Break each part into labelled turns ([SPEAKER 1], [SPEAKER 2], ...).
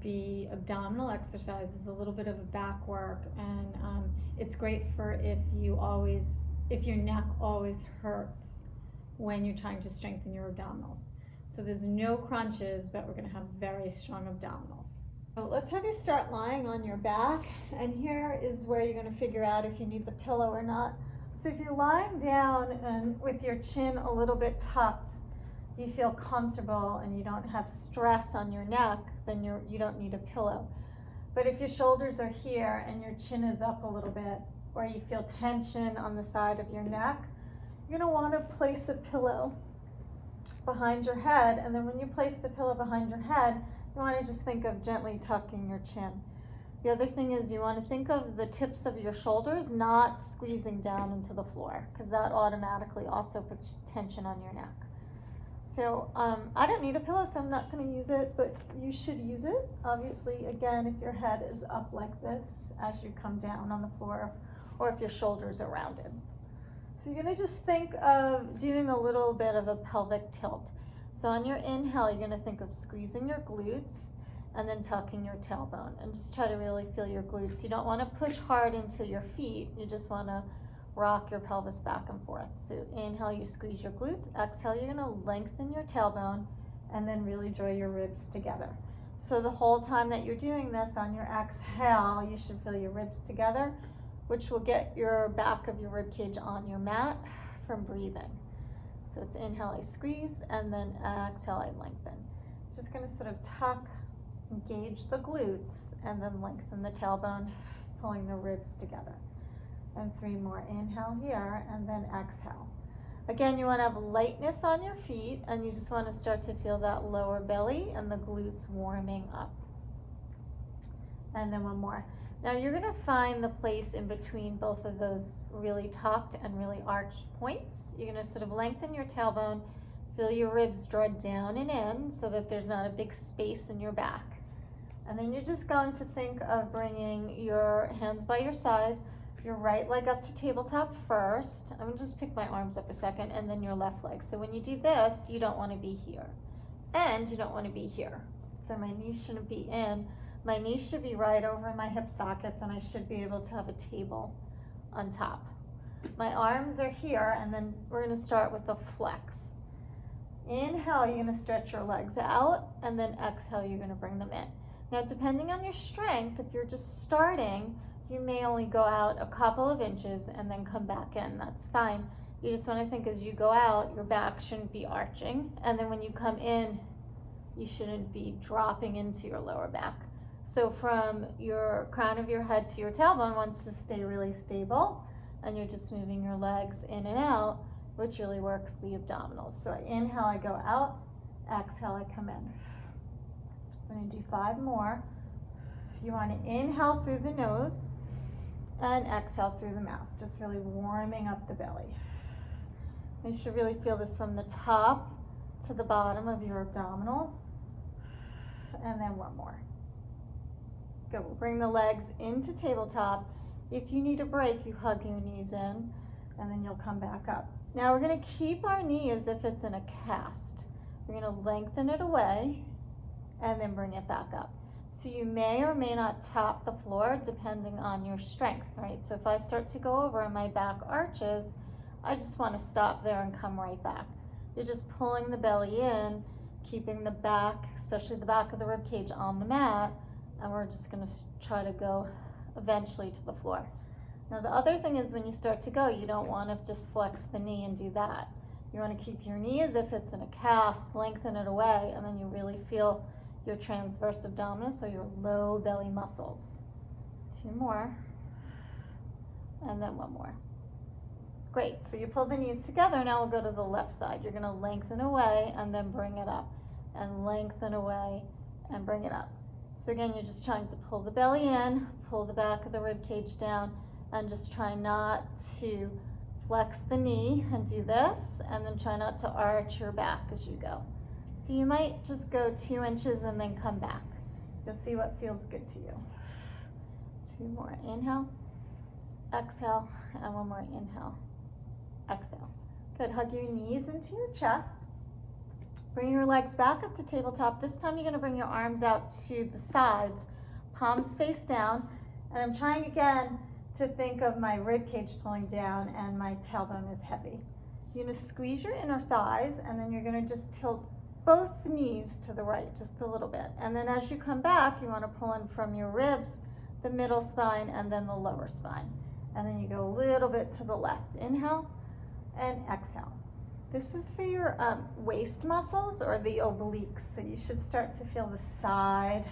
[SPEAKER 1] be abdominal exercises, a little bit of a back work, and it's great for if your neck always hurts when you're trying to strengthen your abdominals. So there's no crunches, but we're going to have very strong abdominals. So let's have you start lying on your back, and here is where you're going to figure out if you need the pillow or not. So if you're lying down and with your chin a little bit tucked, you feel comfortable and you don't have stress on your neck, then you don't need a pillow. But if your shoulders are here and your chin is up a little bit, or you feel tension on the side of your neck, you're going to want to place a pillow behind your head, and then when you place the pillow behind your head, you want to just think of gently tucking your chin. The other thing is you want to think of the tips of your shoulders not squeezing down into the floor, because that automatically also puts tension on your neck. So I don't need a pillow, so I'm not going to use it, but you should use it. Obviously, again, if your head is up like this as you come down on the floor, or if your shoulders are rounded. So you're going to just think of doing a little bit of a pelvic tilt. So on your inhale, you're going to think of squeezing your glutes and then tucking your tailbone, and just try to really feel your glutes. You don't want to push hard into your feet. You just want to rock your pelvis back and forth. So inhale, you squeeze your glutes. Exhale, you're going to lengthen your tailbone and then really draw your ribs together. So the whole time that you're doing this, on your exhale, you should feel your ribs together, which will get your back of your rib cage on your mat from breathing. So it's inhale, I squeeze, and then exhale, I lengthen. Just going to sort of tuck, engage the glutes, and then lengthen the tailbone, pulling the ribs together. And 3 more. Inhale here, and then exhale. Again, you want to have lightness on your feet, and you just want to start to feel that lower belly and the glutes warming up. And then 1 more. Now you're going to find the place in between both of those really tucked and really arched points. You're going to sort of lengthen your tailbone, feel your ribs draw down and in so that there's not a big space in your back. And then you're just going to think of bringing your hands by your side, your right leg up to tabletop first. I'm going to just pick my arms up a second, and then your left leg. So when you do this, you don't want to be here, and you don't want to be here. So my knees shouldn't be in. My knees should be right over my hip sockets, and I should be able to have a table on top. My arms are here, and then we're going to start with a flex. Inhale, you're going to stretch your legs out, and then exhale, you're going to bring them in. Now, depending on your strength, if you're just starting, you may only go out a couple of inches and then come back in. That's fine. You just want to think as you go out, your back shouldn't be arching, and then when you come in, you shouldn't be dropping into your lower back. So from your crown of your head to your tailbone wants to stay really stable, and you're just moving your legs in and out, which really works the abdominals. So inhale, I go out. Exhale, I come in. I'm going to do 5 more. You want to inhale through the nose and exhale through the mouth, just really warming up the belly. You should really feel this from the top to the bottom of your abdominals. And then 1 more. Good. We'll bring the legs into tabletop. If you need a break, you hug your knees in, and then you'll come back up. Now we're going to keep our knee as if it's in a cast. We're going to lengthen it away and then bring it back up. So you may or may not tap the floor depending on your strength, right? So if I start to go over and my back arches, I just want to stop there and come right back. You're just pulling the belly in, keeping the back, especially the back of the rib cage, on the mat, and we're just going to try to go eventually to the floor. Now the other thing is when you start to go, you don't want to just flex the knee and do that. You want to keep your knee as if it's in a cast, lengthen it away, and then you really feel your transverse abdominis, so your low belly muscles. 2 more, and then 1 more. Great, so you pull the knees together. Now we'll go to the left side. You're going to lengthen away and then bring it up, and lengthen away and bring it up. So again, you're just trying to pull the belly in, pull the back of the rib cage down, and just try not to flex the knee and do this, and then try not to arch your back as you go. So you might just go 2 inches and then come back. You'll see what feels good to you. 2 more. Inhale, exhale, and 1 more. Inhale, exhale. Good. Hug your knees into your chest. Bring your legs back up to tabletop. This time you're going to bring your arms out to the sides, palms face down, and I'm trying again to think of my rib cage pulling down and my tailbone is heavy. You're going to squeeze your inner thighs, and then you're going to just tilt both knees to the right just a little bit. And then as you come back, you want to pull in from your ribs, the middle spine, and then the lower spine. And then you go a little bit to the left. Inhale and exhale. This is for your waist muscles or the obliques. So you should start to feel the side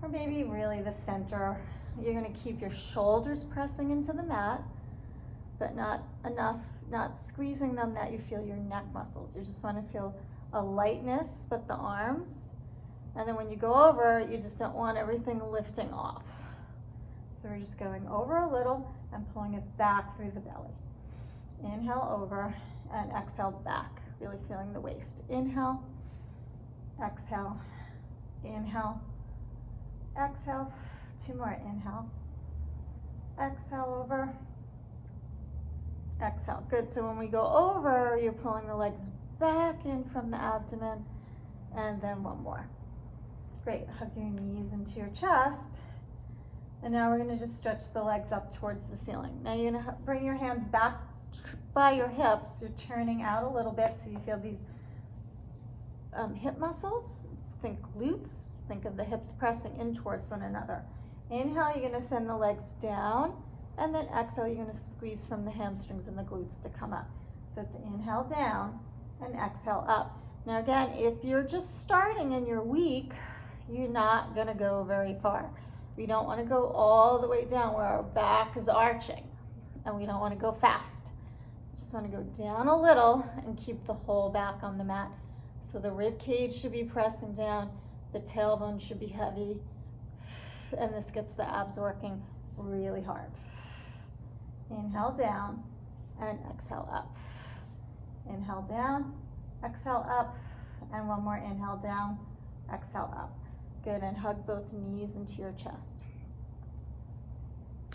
[SPEAKER 1] or maybe really the center. You're going to keep your shoulders pressing into the mat, but not enough, not squeezing them that you feel your neck muscles. You just want to feel a lightness, but the arms. And then when you go over, you just don't want everything lifting off. So we're just going over a little and pulling it back through the belly. Inhale over and exhale back, really feeling the waist. Inhale, exhale, inhale, exhale. 2 more, inhale, exhale over, exhale. Good, so when we go over, you're pulling the legs back in from the abdomen, and then 1 more. Great, hug your knees into your chest. And now we're gonna just stretch the legs up towards the ceiling. Now you're gonna bring your hands back by your hips. You're turning out a little bit so you feel these hip muscles. Think glutes, think of the hips pressing in towards one another. Inhale, you're gonna send the legs down, and then exhale, you're gonna squeeze from the hamstrings and the glutes to come up. So it's inhale down and exhale up. Now again, if you're just starting and you're weak, you're not gonna go very far. We don't wanna go all the way down where our back is arching, and we don't wanna go fast. We just wanna go down a little and keep the whole back on the mat. So the rib cage should be pressing down, the tailbone should be heavy, and this gets the abs working really hard. Inhale down and exhale up. Inhale down, exhale up, and 1 more inhale down, exhale up. Good, and hug both knees into your chest.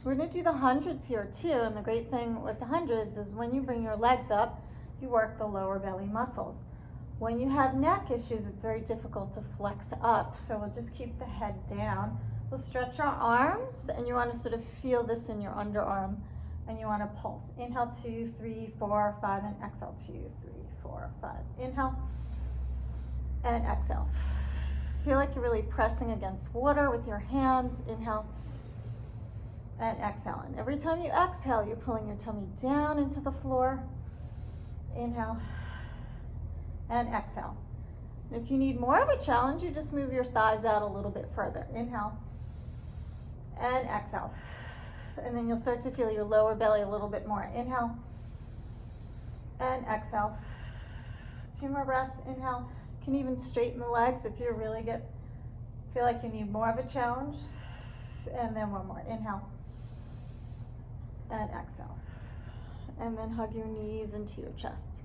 [SPEAKER 1] We're gonna do the hundreds here too, and the great thing with the hundreds is when you bring your legs up, you work the lower belly muscles. When you have neck issues, it's very difficult to flex up, so we'll just keep the head down. We'll stretch our arms, and you wanna sort of feel this in your underarm, and you wanna pulse. Inhale, 2, 3, 4, 5, and exhale, 2, 3, 4, 5. Inhale, and exhale. Feel like you're really pressing against water with your hands. Inhale and exhale. And every time you exhale, you're pulling your tummy down into the floor. Inhale and exhale. And if you need more of a challenge, you just move your thighs out a little bit further. Inhale and exhale. And then you'll start to feel your lower belly a little bit more. Inhale and exhale. 2 more breaths. Inhale. You can even straighten the legs if you really feel like you need more of a challenge. And then 1 more. Inhale and exhale. And then hug your knees into your chest.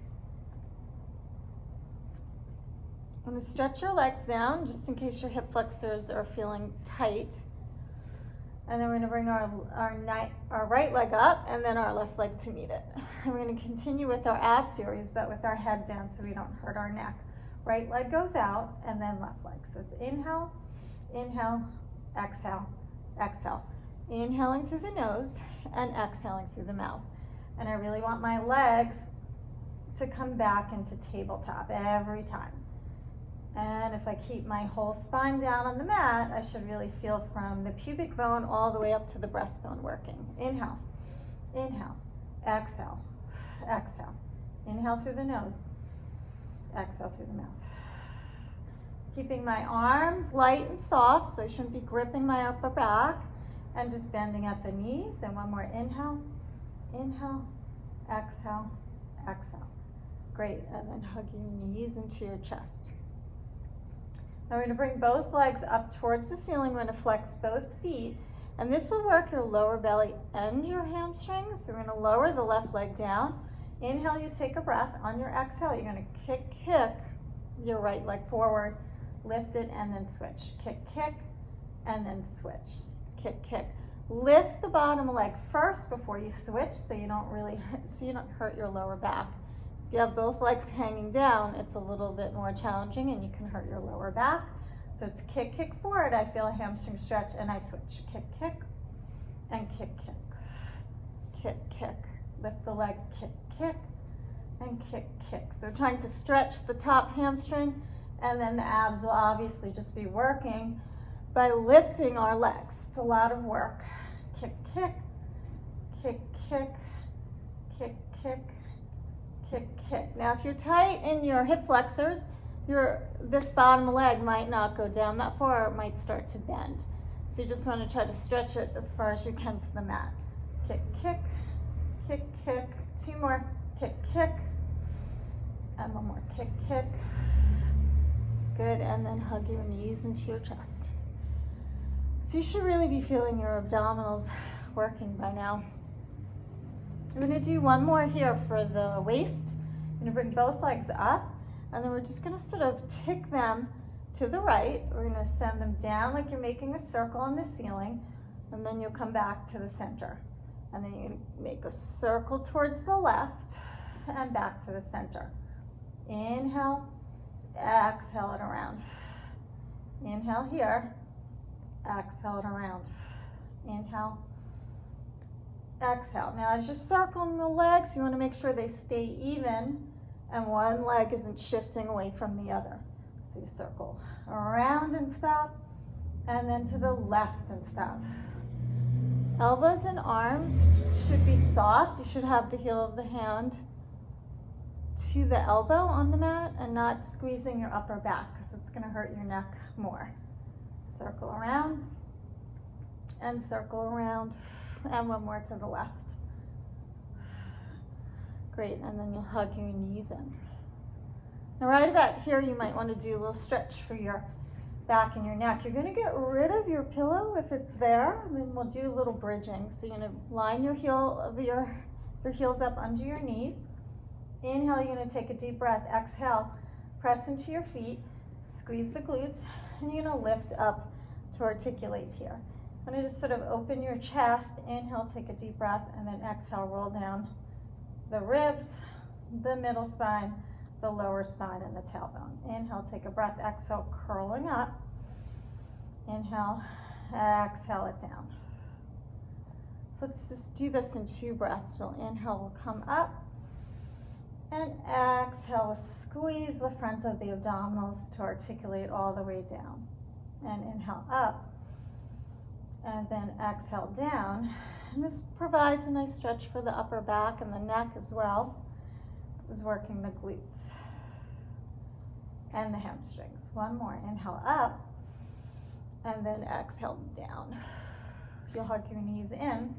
[SPEAKER 1] I'm going to stretch your legs down just in case your hip flexors are feeling tight. And then we're going to bring our right leg up and then our left leg to meet it. And we're going to continue with our ab series, but with our head down so we don't hurt our neck. Right leg goes out and then left leg. So it's inhale, inhale, exhale, exhale. Inhaling through the nose and exhaling through the mouth. And I really want my legs to come back into tabletop every time. And if I keep my whole spine down on the mat, I should really feel from the pubic bone all the way up to the breastbone working. Inhale, inhale, exhale, exhale. Inhale through the nose, exhale through the mouth. Keeping my arms light and soft, so I shouldn't be gripping my upper back, and just bending at the knees. And 1 more inhale, inhale, exhale, exhale. Great, and then hug your knees into your chest. Now we're going to bring both legs up towards the ceiling. We're going to flex both feet, and this will work your lower belly and your hamstrings. So we're going to lower the left leg down. Inhale, you take a breath. On your exhale, you're going to kick your right leg forward, lift it, and then switch. Kick, and then switch. Kick. Lift the bottom leg first before you switch, so you don't hurt your lower back. If you have both legs hanging down, it's a little bit more challenging and you can hurt your lower back. So it's kick, kick forward. I feel a hamstring stretch and I switch. Kick, kick, and kick, kick. Kick, kick. Lift the leg, kick, kick, and kick, kick. So trying to stretch the top hamstring, and then the abs will obviously just be working by lifting our legs. It's a lot of work. Kick, kick, kick, kick, kick, kick, kick, kick. Now if you're tight in your hip flexors, this bottom leg might not go down that far, or it might start to bend. So you just want to try to stretch it as far as you can to the mat. Kick, kick, kick, kick. 2 more. Kick, kick. And 1 more. Kick, kick. Good, and then hug your knees into your chest. So you should really be feeling your abdominals working by now. We're going to do 1 more here for the waist. I'm going to bring both legs up, and then we're just going to sort of tick them to the right. We're going to send them down like you're making a circle on the ceiling, and then you'll come back to the center. And then you make a circle towards the left and back to the center. Inhale, exhale it around. Inhale here, exhale it around. Inhale, exhale. Now as you're circling the legs, you want to make sure they stay even and one leg isn't shifting away from the other. So you circle around and stop, and then to the left and stop. Elbows and arms should be soft. You should have the heel of the hand to the elbow on the mat and not squeezing your upper back because it's going to hurt your neck more. Circle around and circle around, and 1 more to the left. Great, and then you'll hug your knees in. Now right about here you might want to do a little stretch for your back and your neck. You're going to get rid of your pillow if it's there, and then we'll do a little bridging. So you're going to line your heels up under your knees. Inhale, you're going to take a deep breath. Exhale, press into your feet, squeeze the glutes, and you're going to lift up to articulate here. I'm going to just sort of open your chest. Inhale, take a deep breath, and then exhale, roll down the ribs, the middle spine, the lower spine, and the tailbone. Inhale, take a breath. Exhale, curling up. Inhale, exhale it down. So let's just do this in 2 breaths. So inhale, we'll come up, and exhale, we'll squeeze the front of the abdominals to articulate all the way down. And inhale up, and then exhale down. And this provides a nice stretch for the upper back and the neck as well. Is working the glutes and the hamstrings. 1 more. Inhale up, and then exhale down. You'll hug your knees in.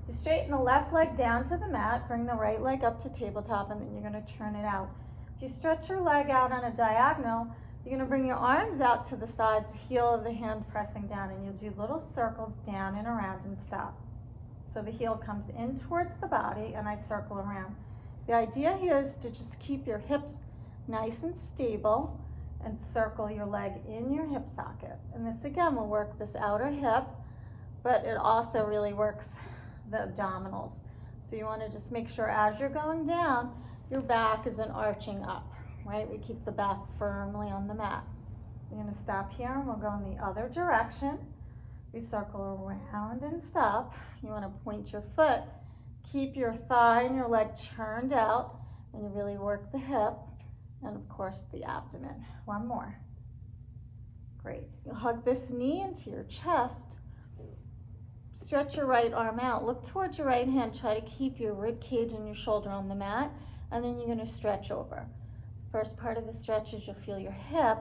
[SPEAKER 1] You straighten the left leg down to the mat, bring the right leg up to tabletop, and then you're going to turn it out. If you stretch your leg out on a diagonal, you're going to bring your arms out to the sides, heel of the hand pressing down, and you'll do little circles down and around and stop. So the heel comes in towards the body, and I circle around. The idea here is to just keep your hips nice and stable and circle your leg in your hip socket. And this again will work this outer hip, but it also really works the abdominals. So you want to just make sure as you're going down, your back isn't arching up, right? We keep the back firmly on the mat. We're going to stop here and we'll go in the other direction. We circle around and stop. You want to point your foot. Keep your thigh and your leg churned out, and you really work the hip and, of course, the abdomen. 1 more. Great. You'll hug this knee into your chest. Stretch your right arm out. Look towards your right hand. Try to keep your rib cage and your shoulder on the mat, and then you're going to stretch over. First part of the stretch is you'll feel your hip.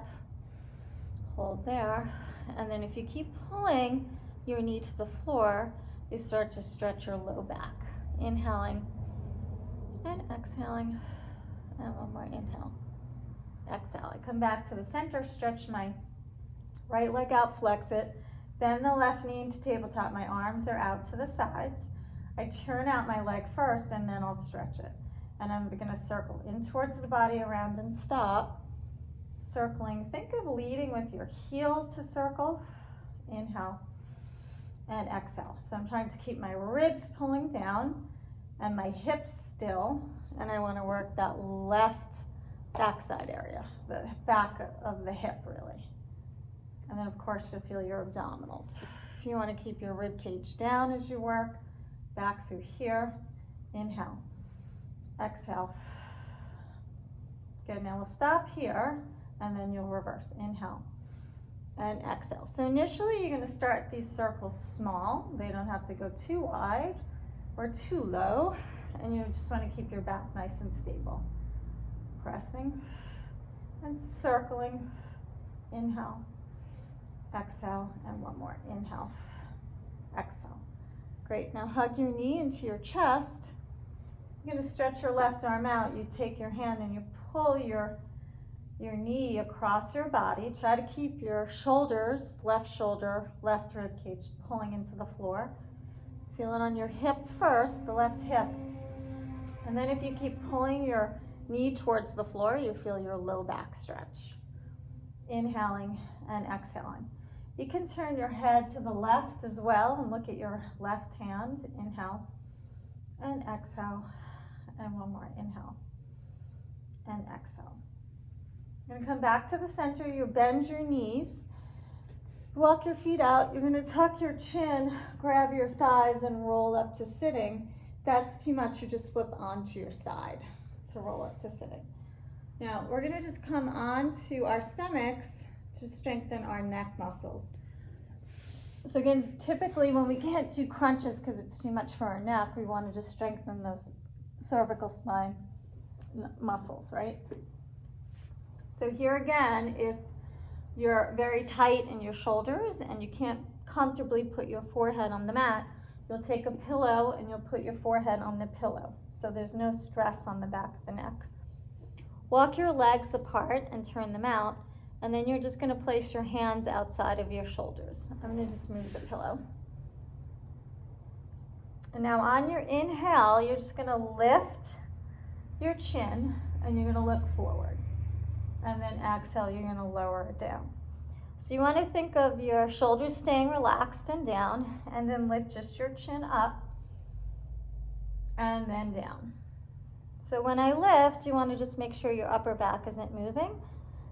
[SPEAKER 1] Hold there, and then if you keep pulling your knee to the floor, you start to stretch your low back. Inhaling and exhaling, and 1 more inhale, exhale. I come back to the center, stretch my right leg out, flex it, bend the left knee into tabletop. My arms are out to the sides. I turn out my leg first, and then I'll stretch it. And I'm going to circle in towards the body, around and stop. Circling, think of leading with your heel to circle. Inhale and exhale. So I'm trying to keep my ribs pulling down and my hips still and I want to work that left backside area, the back of the hip really. And then of course you'll feel your abdominals. You want to keep your rib cage down as you work, back through here. Inhale, exhale. Good, now we'll stop here and then you'll reverse. Inhale and exhale. So initially you're going to start these circles small. They don't have to go too wide or too low, and you just want to keep your back nice and stable. Pressing and circling. Inhale, exhale, and one more. Inhale, exhale. Great, now hug your knee into your chest. You're going to stretch your left arm out. You take your hand and you pull your knee across your body. Try to keep your shoulders, left rib cage pulling into the floor. Feel it on your hip first, the left hip. And then if you keep pulling your knee towards the floor, you feel your low back stretch. Inhaling and exhaling. You can turn your head to the left as well and look at your left hand. Inhale and exhale. And one more. Inhale and exhale. You're going to come back to the center. You bend your knees. Walk your feet out. You're going to tuck your chin, grab your thighs, and roll up to sitting. If that's too much, you just flip onto your side to roll up to sitting. Now, we're going to just come onto our stomachs to strengthen our neck muscles. So again, typically when we can't do crunches because it's too much for our neck, we want to just strengthen those cervical spine muscles, right? So here again, if you're very tight in your shoulders and you can't comfortably put your forehead on the mat, you'll take a pillow and you'll put your forehead on the pillow. So there's no stress on the back of the neck. Walk your legs apart and turn them out, and then you're just going to place your hands outside of your shoulders. I'm going to just move the pillow. And now on your inhale, you're just going to lift your chin and you're going to look forward. And then exhale, you're going to lower it down. So you want to think of your shoulders staying relaxed and down, and then lift just your chin up and then down. So when I lift, you want to just make sure your upper back isn't moving,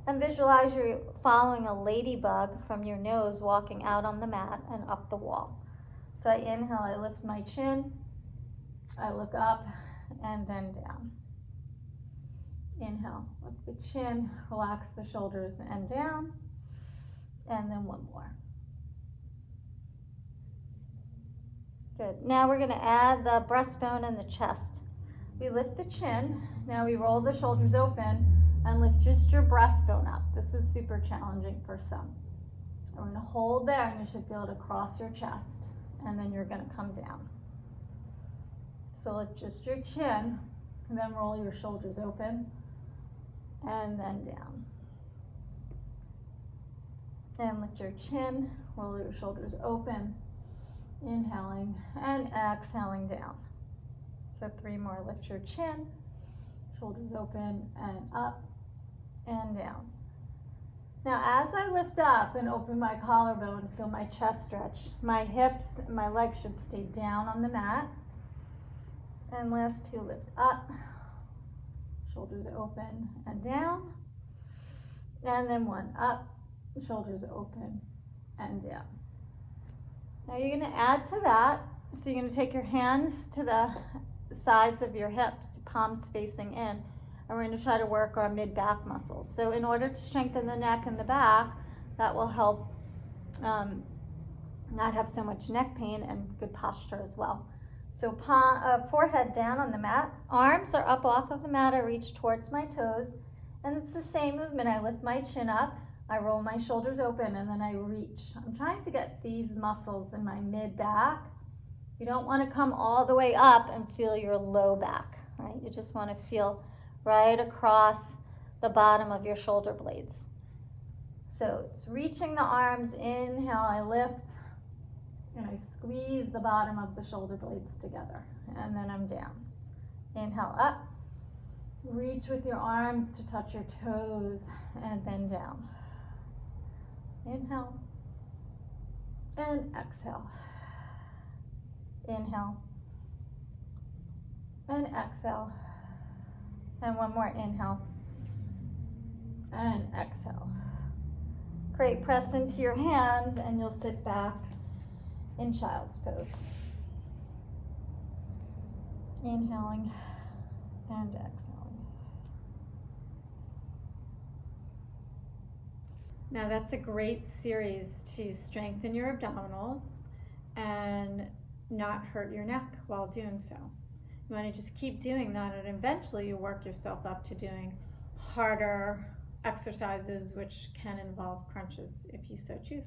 [SPEAKER 1] and visualize you're following a ladybug from your nose walking out on the mat and up the wall. So I inhale, I lift my chin, I look up and then down. Inhale, lift the chin, relax the shoulders and down, and then one more. Good. Now we're going to add the breastbone and the chest. We lift the chin, now we roll the shoulders open and lift just your breastbone up. This is super challenging for some. We're going to hold there and you should feel it across your chest, and then you're going to come down. So lift just your chin and then roll your shoulders open and then down. And lift your chin, roll your shoulders open, inhaling and exhaling down. So 3 more. Lift your chin, shoulders open and up and down. Now as I lift up and open my collarbone, feel my chest stretch. My hips and my legs should stay down on the mat. And last 2, lift up, shoulders open and down. And then 1 up, shoulders open and down. Now you're going to add to that. So you're going to take your hands to the sides of your hips, palms facing in, and we're going to try to work our mid-back muscles. So in order to strengthen the neck and the back, that will help not have so much neck pain and good posture as well. So forehead down on the mat, arms are up off of the mat, I reach towards my toes, and it's the same movement. I lift my chin up, I roll my shoulders open, and then I reach. I'm trying to get these muscles in my mid-back. You don't want to come all the way up and feel your low back, right? You just want to feel right across the bottom of your shoulder blades. So it's reaching the arms, inhale, I lift, and I squeeze the bottom of the shoulder blades together, and then I'm down. Inhale up, reach with your arms to touch your toes, and then down. Inhale, and exhale. Inhale, and exhale. And one more, inhale. And exhale. Great, press into your hands and you'll sit back in child's pose. Inhaling and exhaling. Now that's a great series to strengthen your abdominals and not hurt your neck while doing so. You want to just keep doing that, and eventually you work yourself up to doing harder exercises, which can involve crunches if you so choose.